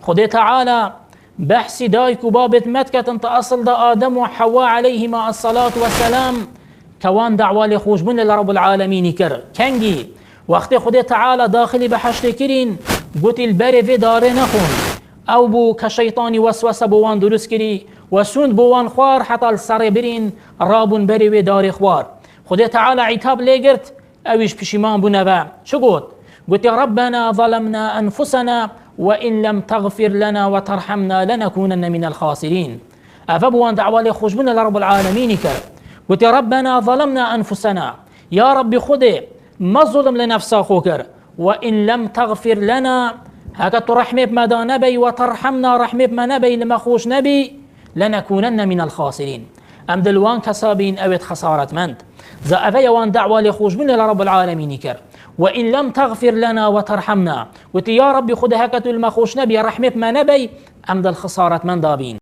خدي تعالى بحث دايك وبابت متكت انت أصل دا آدم وحواء عليهما الصلاة والسلام كوان دعوة لخوش من لرب العالمين كر كنجي وقت خدي تعالى داخلي بحشت كرين قلت البري في دار نخون أو بو كشيطاني وسوسة بوان دروس كري وسند بوان خوار حتى السر برين رابون بري في دار خوار خدي تعالى عتاب ليقرت أويش بشيمان بنبا شو قلت يا ربنا ظلمنا أنفسنا وإن لم تغفر لنا وترحمنا لنكونن من الخاسرين أفبوان دعوة لخوش من لرب العالمين كر قلت يا ربنا ظلمنا أنفسنا يا رب خدي ما ظلم لنفسا خوكر وإن لم تغفر لنا هكذا رحمة ما نبي وترحمنا رحمة ما نبي لما خوش نبي لنكونن من الخاسرين أم دلوان كسابين أويت خسارة مند ذا أفيا وان دعوة لخوش من لرب العالمين كر وإن لم تغفر لنا وترحمنا وتي يا رب خد هكذا المخوش نبي رحمة ما نبي أم دل خسارة من دابين